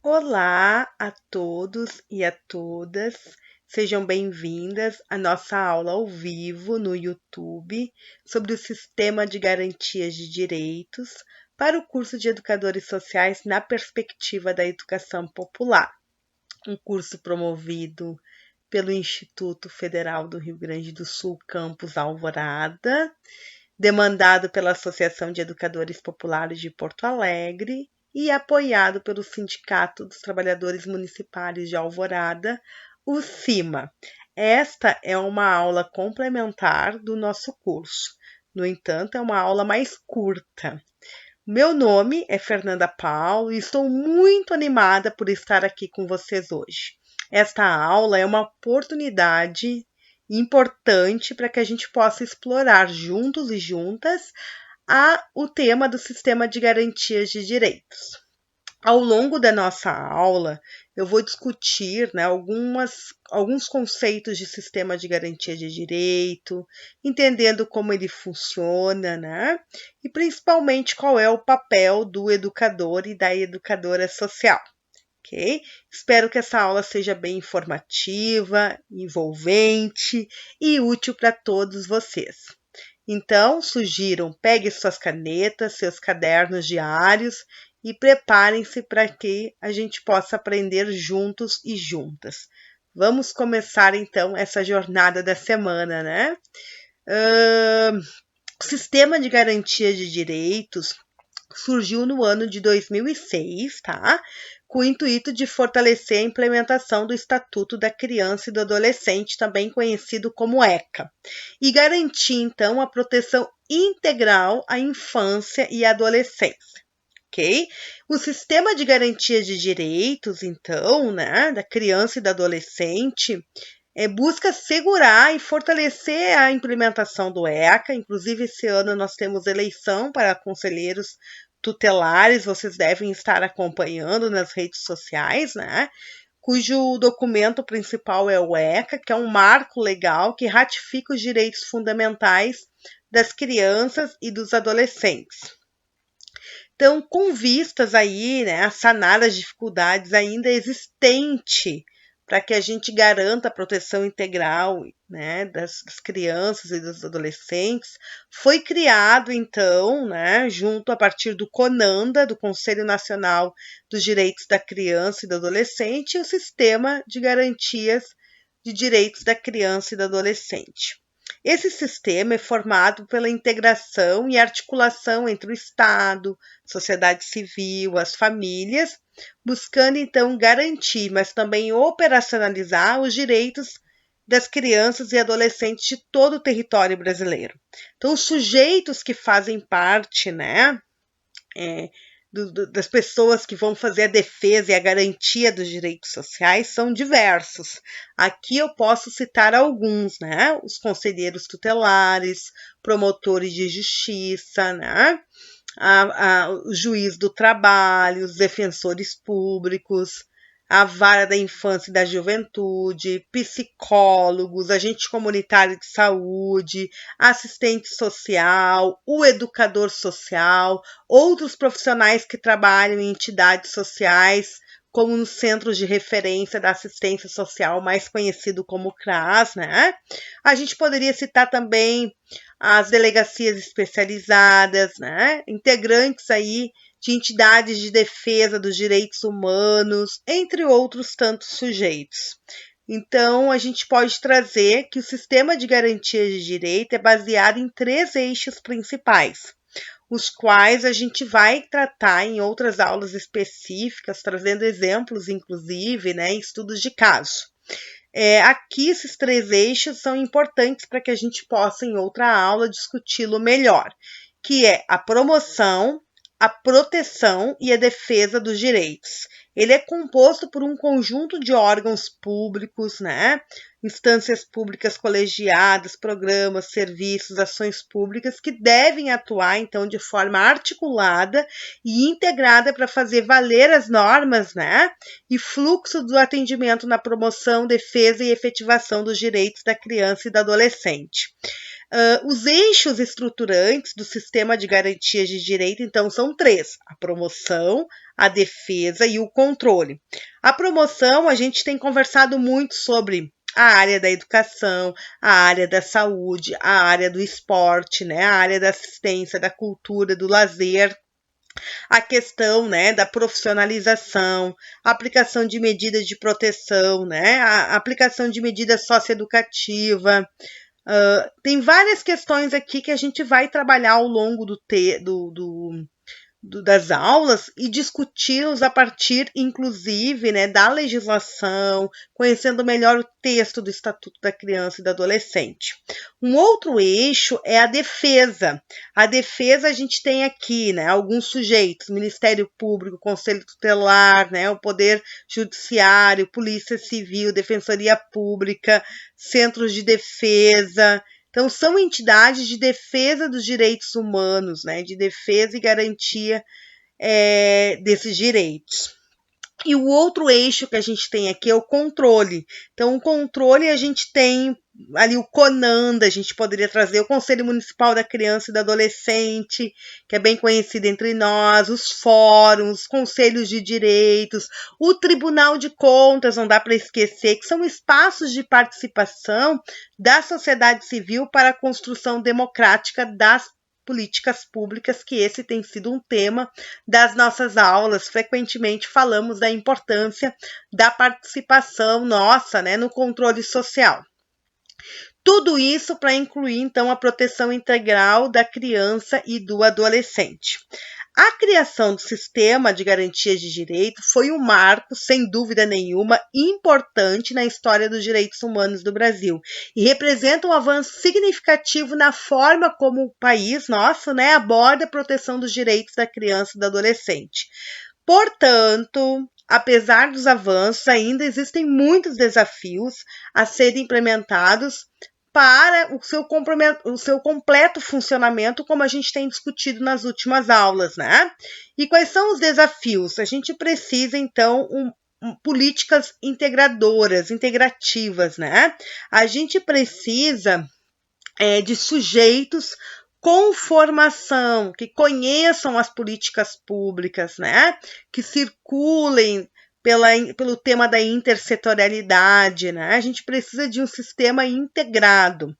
Olá a todos e a todas, sejam bem-vindas à nossa aula ao vivo no YouTube sobre o Sistema de Garantias de Direitos para o curso de Educadores Sociais na Perspectiva da Educação Popular, um curso promovido pelo Instituto Federal do Rio Grande do Sul, Campus Alvorada, demandado pela Associação de Educadores Populares de Porto Alegre e apoiado pelo Sindicato dos Trabalhadores Municipais de Alvorada, o CIMA. Esta é uma aula complementar do nosso curso. No entanto, é uma aula mais curta. Meu nome é Fernanda Paulo e estou muito animada por estar aqui com vocês hoje. Esta aula é uma oportunidade importante para que a gente possa explorar juntos e juntas o tema do Sistema de Garantias de Direitos. Ao longo da nossa aula, eu vou discutir alguns conceitos de sistema de garantia de direito, entendendo como ele funciona, né? E principalmente qual é o papel do educador e da educadora social. Ok? Espero que essa aula seja bem informativa, envolvente e útil para todos vocês. Então, peguem suas canetas, seus cadernos diários e preparem-se para que a gente possa aprender juntos e juntas. Vamos começar então essa jornada da semana, né? O Sistema de Garantia de Direitos surgiu no ano de 2006, tá? Com o intuito de fortalecer a implementação do Estatuto da Criança e do Adolescente, também conhecido como ECA, e garantir, então, a proteção integral à infância e à adolescência. Okay? O sistema de garantia de direitos, então, né, da criança e do adolescente, busca segurar e fortalecer a implementação do ECA. Inclusive, esse ano nós temos eleição para conselheiros tutelares, vocês devem estar acompanhando nas redes sociais, né? Cujo documento principal é o ECA, que é um marco legal que ratifica os direitos fundamentais das crianças e dos adolescentes. Então, com vistas aí, né, a sanar as dificuldades ainda existentes para que a gente garanta a proteção integral, né, das crianças e dos adolescentes, foi criado, então, né, junto a partir do CONANDA, do Conselho Nacional dos Direitos da Criança e do Adolescente, o Sistema de Garantias de Direitos da Criança e do Adolescente. Esse sistema é formado pela integração e articulação entre o Estado, sociedade civil, as famílias, buscando então garantir, mas também operacionalizar os direitos das crianças e adolescentes de todo o território brasileiro. Então, os sujeitos que fazem parte, né, das pessoas que vão fazer a defesa e a garantia dos direitos sociais são diversos. Aqui eu posso citar alguns, né? Os conselheiros tutelares, promotores de justiça, né? O juiz do trabalho, os defensores públicos, a vara da infância e da juventude, psicólogos, agente comunitário de saúde, assistente social, o educador social, outros profissionais que trabalham em entidades sociais, como nos centros de referência da assistência social, mais conhecido como CRAS, né? A gente poderia citar também as delegacias especializadas, né? Integrantes aí de entidades de defesa dos direitos humanos, entre outros tantos sujeitos. Então, a gente pode trazer que o sistema de garantia de direito é baseado em 3 eixos principais, os quais a gente vai tratar em outras aulas específicas, trazendo exemplos, inclusive, né, estudos de caso. Aqui, esses 3 eixos são importantes para que a gente possa, em outra aula, discuti-lo melhor, que é a promoção, a proteção e a defesa dos direitos. Ele é composto por um conjunto de órgãos públicos, né? Instâncias públicas colegiadas, programas, serviços, ações públicas que devem atuar, então, de forma articulada e integrada para fazer valer as normas, né? E fluxo do atendimento na promoção, defesa e efetivação dos direitos da criança e do adolescente. Os eixos estruturantes do sistema de garantias de direito, então, são 3: a promoção, a defesa e o controle. A promoção, a gente tem conversado muito sobre a área da educação, a área da saúde, a área do esporte, né, a área da assistência, da cultura, do lazer, a questão, né, da profissionalização, a aplicação de medidas de proteção, né, a aplicação de medidas socioeducativa. Tem várias questões aqui que a gente vai trabalhar ao longo das aulas e discuti-los a partir, inclusive, né, da legislação, conhecendo melhor o texto do Estatuto da Criança e do Adolescente. Um outro eixo é a defesa. A defesa, a gente tem aqui, né, alguns sujeitos: Ministério Público, Conselho Tutelar, né, o Poder Judiciário, Polícia Civil, Defensoria Pública, Centros de Defesa. Então, são entidades de defesa dos direitos humanos, né, de defesa e garantia desses direitos. E o outro eixo que a gente tem aqui é o controle. Então, o controle, a gente tem ali o CONANDA, a gente poderia trazer o Conselho Municipal da Criança e do Adolescente, que é bem conhecido entre nós, os fóruns, conselhos de direitos, o Tribunal de Contas, não dá para esquecer, que são espaços de participação da sociedade civil para a construção democrática das políticas públicas, que esse tem sido um tema das nossas aulas. Frequentemente falamos da importância da participação nossa, né, no controle social. Tudo isso para incluir, então, a proteção integral da criança e do adolescente. A criação do sistema de garantias de direito foi um marco, sem dúvida nenhuma, importante na história dos direitos humanos do Brasil e representa um avanço significativo na forma como o país nosso, né, aborda a proteção dos direitos da criança e do adolescente. Portanto, apesar dos avanços, ainda existem muitos desafios a serem implementados para o seu completo funcionamento, como a gente tem discutido nas últimas aulas, né? E quais são os desafios? A gente precisa, então, políticas integrativas, né? A gente precisa de sujeitos com formação, que conheçam as políticas públicas, né? Que circulem pelo tema da intersetorialidade, né? A gente precisa de um sistema integrado.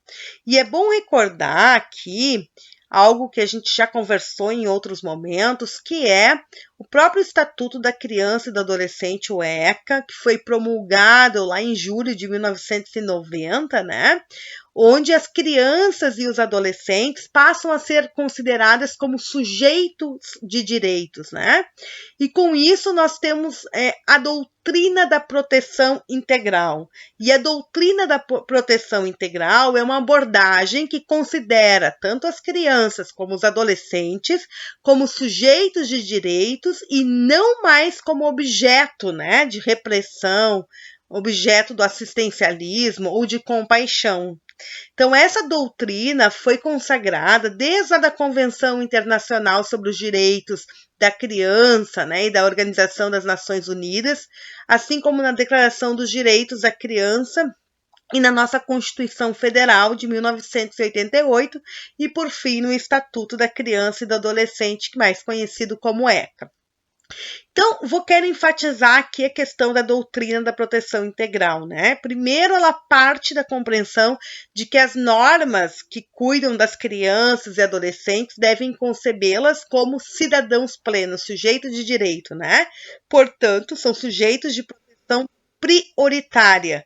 E é bom recordar aqui algo que a gente já conversou em outros momentos, que é o próprio Estatuto da Criança e do Adolescente, o ECA, que foi promulgado lá em julho de 1990, né? Onde as crianças e os adolescentes passam a ser consideradas como sujeitos de direitos, né? E com isso nós temos a doutrina da proteção integral. E a doutrina da proteção integral é uma abordagem que considera tanto as crianças como os adolescentes como sujeitos de direitos e não mais como objeto, né, de repressão, objeto do assistencialismo ou de compaixão. Então, essa doutrina foi consagrada desde a da Convenção Internacional sobre os Direitos da Criança, né, e da Organização das Nações Unidas, assim como na Declaração dos Direitos da Criança e na nossa Constituição Federal de 1988 e, por fim, no Estatuto da Criança e do Adolescente, mais conhecido como ECA. Então, quero enfatizar aqui a questão da doutrina da proteção integral, né? Primeiro, ela parte da compreensão de que as normas que cuidam das crianças e adolescentes devem concebê-las como cidadãos plenos, sujeitos de direito, né? Portanto, são sujeitos de proteção prioritária.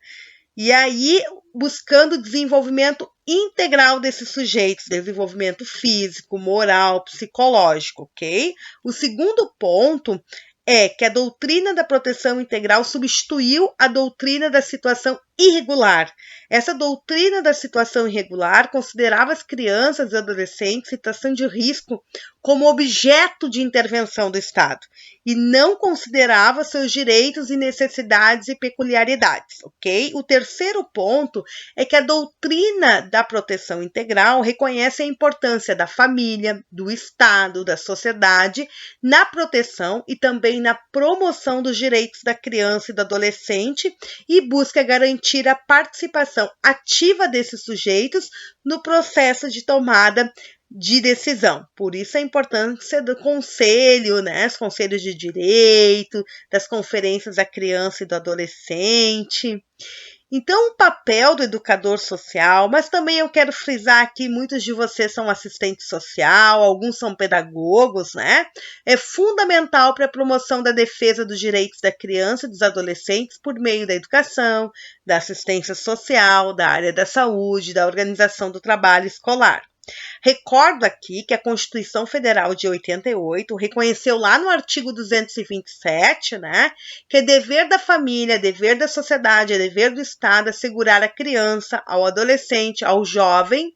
E aí, buscando o desenvolvimento integral desses sujeitos, desenvolvimento físico, moral, psicológico, ok? O segundo ponto é que a doutrina da proteção integral substituiu a doutrina da situação irregular. Essa doutrina da situação irregular considerava as crianças e adolescentes em situação de risco como objeto de intervenção do Estado e não considerava seus direitos e necessidades e peculiaridades, ok? O terceiro ponto é que a doutrina da proteção integral reconhece a importância da família, do Estado, da sociedade na proteção e também na promoção dos direitos da criança e do adolescente e busca garantir garantir a participação ativa desses sujeitos no processo de tomada de decisão. Por isso a importância do conselho, né, os conselhos de direito, das conferências da criança e do adolescente. Então, o papel do educador social, mas também eu quero frisar aqui, muitos de vocês são assistente social, alguns são pedagogos, né? É fundamental para a promoção da defesa dos direitos da criança e dos adolescentes por meio da educação, da assistência social, da área da saúde, da organização do trabalho escolar. Recordo aqui que a Constituição Federal de 88 reconheceu lá no artigo 227, né, que é dever da família, é dever da sociedade, é dever do Estado assegurar à criança, ao adolescente, ao jovem,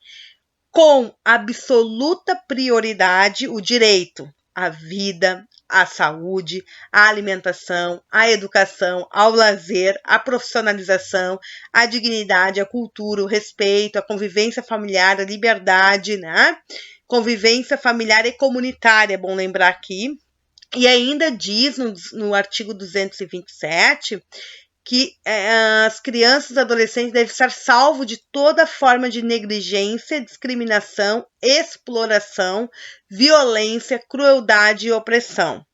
com absoluta prioridade, o direito à vida, à saúde, à alimentação, à educação, ao lazer, à profissionalização, à dignidade, à cultura, o respeito, à convivência familiar, à liberdade, né? Convivência familiar e comunitária, é bom lembrar aqui. E ainda diz no artigo 227 que as crianças e adolescentes devem estar salvos de toda forma de negligência, discriminação, exploração, violência, crueldade e opressão.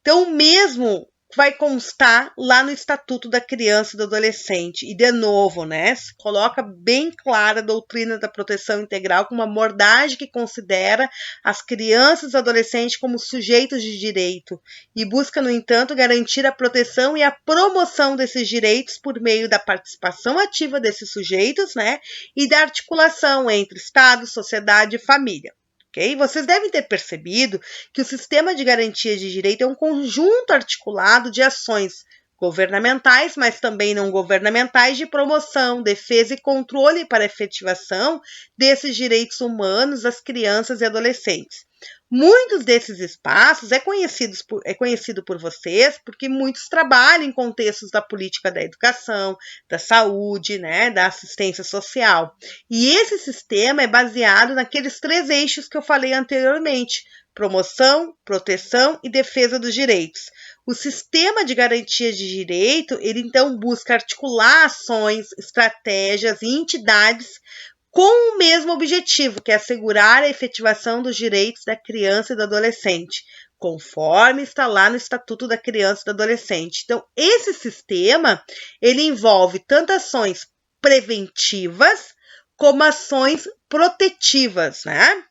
Então, mesmo vai constar lá no Estatuto da Criança e do Adolescente. E, de novo, né, se coloca bem clara a doutrina da proteção integral com uma abordagem que considera as crianças e adolescentes como sujeitos de direito e busca, no entanto, garantir a proteção e a promoção desses direitos por meio da participação ativa desses sujeitos, né, e da articulação entre Estado, sociedade e família. Okay? Vocês devem ter percebido que o sistema de garantia de direito é um conjunto articulado de ações governamentais, mas também não governamentais, de promoção, defesa e controle para a efetivação desses direitos humanos das crianças e adolescentes. Muitos desses espaços é conhecido por vocês, porque muitos trabalham em contextos da política da educação, da saúde, né, da assistência social. E esse sistema é baseado naqueles 3 eixos que eu falei anteriormente: promoção, proteção e defesa dos direitos. O sistema de garantia de direito, ele então busca articular ações, estratégias e entidades com o mesmo objetivo, que é assegurar a efetivação dos direitos da criança e do adolescente, conforme está lá no Estatuto da Criança e do Adolescente. Então, esse sistema, ele envolve tanto ações preventivas como ações protetivas, né?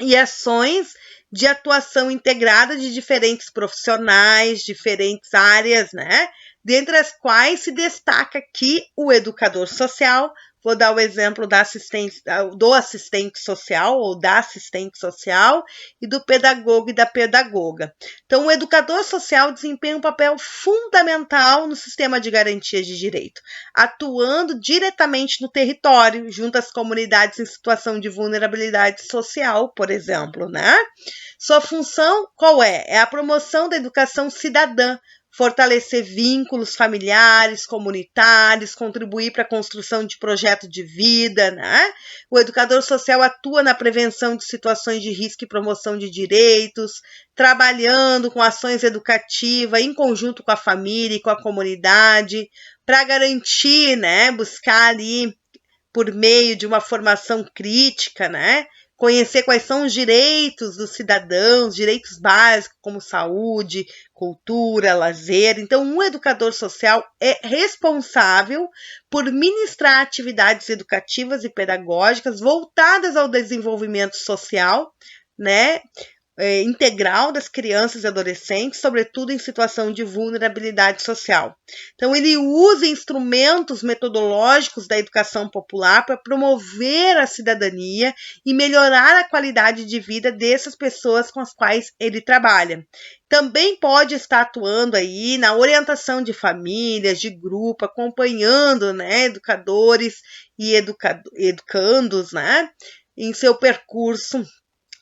E ações de atuação integrada de diferentes profissionais, diferentes áreas, né? Dentre as quais se destaca aqui o educador social. Vou dar o exemplo do assistente social ou da assistente social e do pedagogo e da pedagoga. Então, o educador social desempenha um papel fundamental no sistema de garantias de direito, atuando diretamente no território, junto às comunidades em situação de vulnerabilidade social, por exemplo, né? Sua função qual é? É a promoção da educação cidadã, fortalecer vínculos familiares, comunitários, contribuir para a construção de projeto de vida, né? O educador social atua na prevenção de situações de risco e promoção de direitos, trabalhando com ações educativas em conjunto com a família e com a comunidade, para garantir, né, buscar ali por meio de uma formação crítica, né, conhecer quais são os direitos dos cidadãos, direitos básicos como saúde, cultura, lazer. Então, um educador social é responsável por ministrar atividades educativas e pedagógicas voltadas ao desenvolvimento social, né, integral das crianças e adolescentes, sobretudo em situação de vulnerabilidade social. Então, ele usa instrumentos metodológicos da educação popular para promover a cidadania e melhorar a qualidade de vida dessas pessoas com as quais ele trabalha. Também pode estar atuando aí na orientação de famílias, de grupo, acompanhando, né, educadores e educandos, né, em seu percurso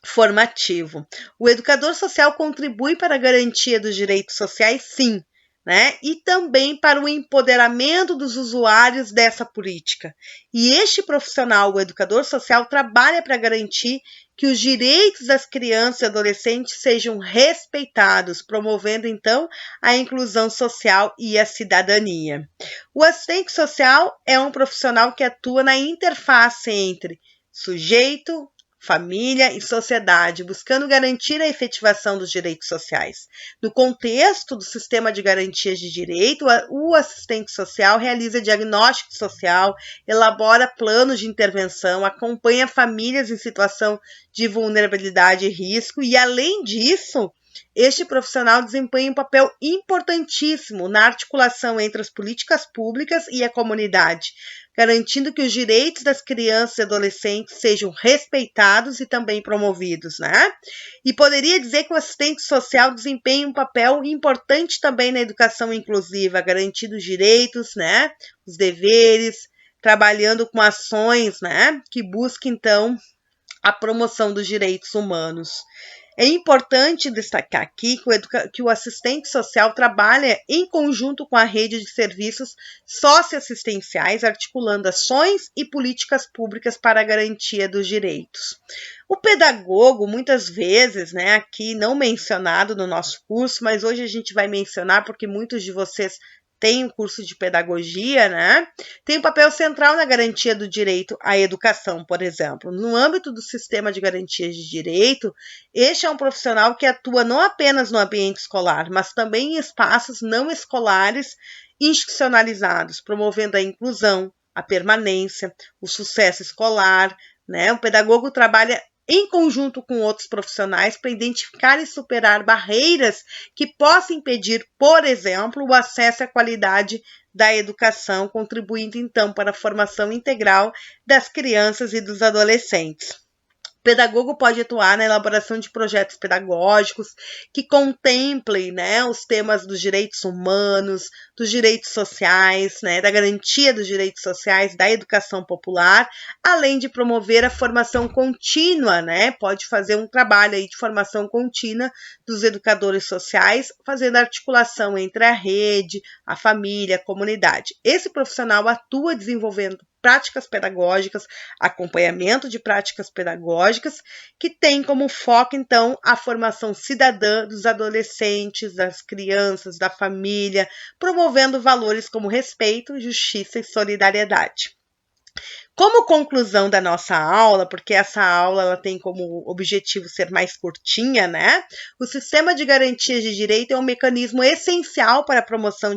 formativo. O educador social contribui para a garantia dos direitos sociais, sim, né? E também para o empoderamento dos usuários dessa política. E este profissional, o educador social, trabalha para garantir que os direitos das crianças e adolescentes sejam respeitados, promovendo, então, a inclusão social e a cidadania. O assistente social é um profissional que atua na interface entre sujeito, família e sociedade, buscando garantir a efetivação dos direitos sociais. No contexto do sistema de garantias de direito, o assistente social realiza diagnóstico social, elabora planos de intervenção, acompanha famílias em situação de vulnerabilidade e risco e, além disso, este profissional desempenha um papel importantíssimo na articulação entre as políticas públicas e a comunidade, garantindo que os direitos das crianças e adolescentes sejam respeitados e também promovidos, né? E poderia dizer que o assistente social desempenha um papel importante também na educação inclusiva, garantindo os direitos, né? Os deveres, trabalhando com ações, né? Que busquem, então, a promoção dos direitos humanos. É importante destacar aqui que o assistente social trabalha em conjunto com a rede de serviços socioassistenciais, articulando ações e políticas públicas para a garantia dos direitos. O pedagogo, muitas vezes, né, aqui não mencionado no nosso curso, mas hoje a gente vai mencionar porque muitos de vocês tem um curso de pedagogia, né? Tem um papel central na garantia do direito à educação, por exemplo. No âmbito do sistema de garantias de direito, este é um profissional que atua não apenas no ambiente escolar, mas também em espaços não escolares institucionalizados, promovendo a inclusão, a permanência, o sucesso escolar, né? O pedagogo trabalha em conjunto com outros profissionais para identificar e superar barreiras que possam impedir, por exemplo, o acesso à qualidade da educação, contribuindo então para a formação integral das crianças e dos adolescentes. O pedagogo pode atuar na elaboração de projetos pedagógicos que contemplem, né, os temas dos direitos humanos, dos direitos sociais, né, da garantia dos direitos sociais, da educação popular, além de promover a formação contínua, né, pode fazer um trabalho aí de formação contínua dos educadores sociais, fazendo articulação entre a rede, a família, a comunidade. Esse profissional atua desenvolvendo práticas pedagógicas, acompanhamento de práticas pedagógicas, que tem como foco, então, a formação cidadã dos adolescentes, das crianças, da família, promovendo valores como respeito, justiça e solidariedade. Como conclusão da nossa aula, porque essa aula ela tem como objetivo ser mais curtinha, né? O sistema de garantias de direito é um mecanismo essencial para a promoção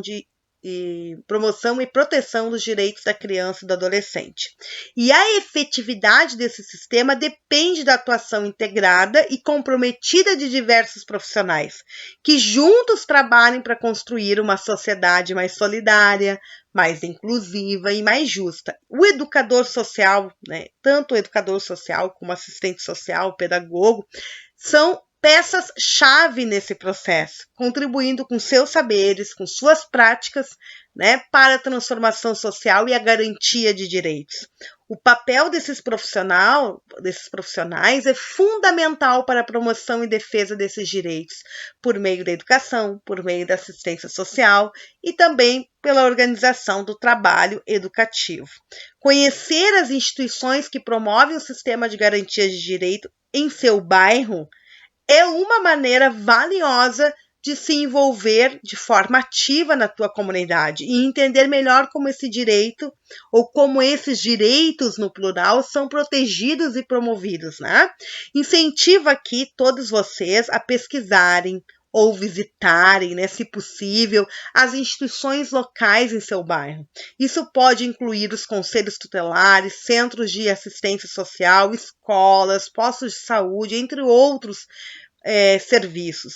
e proteção dos direitos da criança e do adolescente. E a efetividade desse sistema depende da atuação integrada e comprometida de diversos profissionais, que juntos trabalhem para construir uma sociedade mais solidária, mais inclusiva e mais justa. O educador social, né, tanto o educador social como o assistente social, o pedagogo, são peças-chave nesse processo, contribuindo com seus saberes, com suas práticas, né, para a transformação social e a garantia de direitos. O papel desses profissionais é fundamental para a promoção e defesa desses direitos, por meio da educação, por meio da assistência social e também pela organização do trabalho educativo. Conhecer as instituições que promovem o sistema de garantias de direito em seu bairro é uma maneira valiosa de se envolver de forma ativa na tua comunidade e entender melhor como esse direito ou como esses direitos, no plural, são protegidos e promovidos, né? Incentivo aqui todos vocês a pesquisarem ou visitarem, né, se possível, as instituições locais em seu bairro. Isso pode incluir os conselhos tutelares, centros de assistência social, escolas, postos de saúde, entre outros serviços.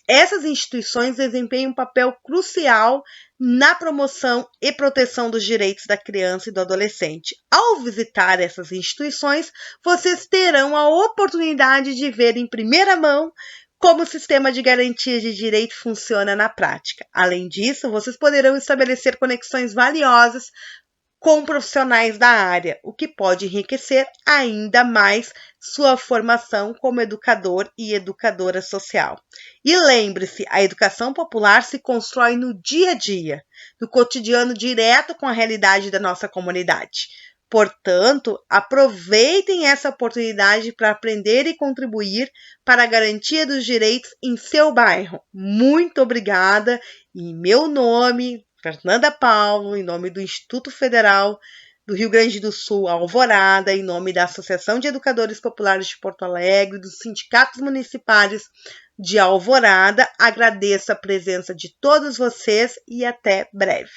Essas instituições desempenham um papel crucial na promoção e proteção dos direitos da criança e do adolescente. Ao visitar essas instituições, vocês terão a oportunidade de ver em primeira mão como o sistema de garantia de direito funciona na prática. Além disso, vocês poderão estabelecer conexões valiosas com profissionais da área, o que pode enriquecer ainda mais sua formação como educador e educadora social. E lembre-se, a educação popular se constrói no dia a dia, no cotidiano direto com a realidade da nossa comunidade. Portanto, aproveitem essa oportunidade para aprender e contribuir para a garantia dos direitos em seu bairro. Muito obrigada. Em meu nome, Fernanda Paulo, em nome do Instituto Federal do Rio Grande do Sul, Alvorada, em nome da Associação de Educadores Populares de Porto Alegre, dos sindicatos municipais de Alvorada, agradeço a presença de todos vocês e até breve.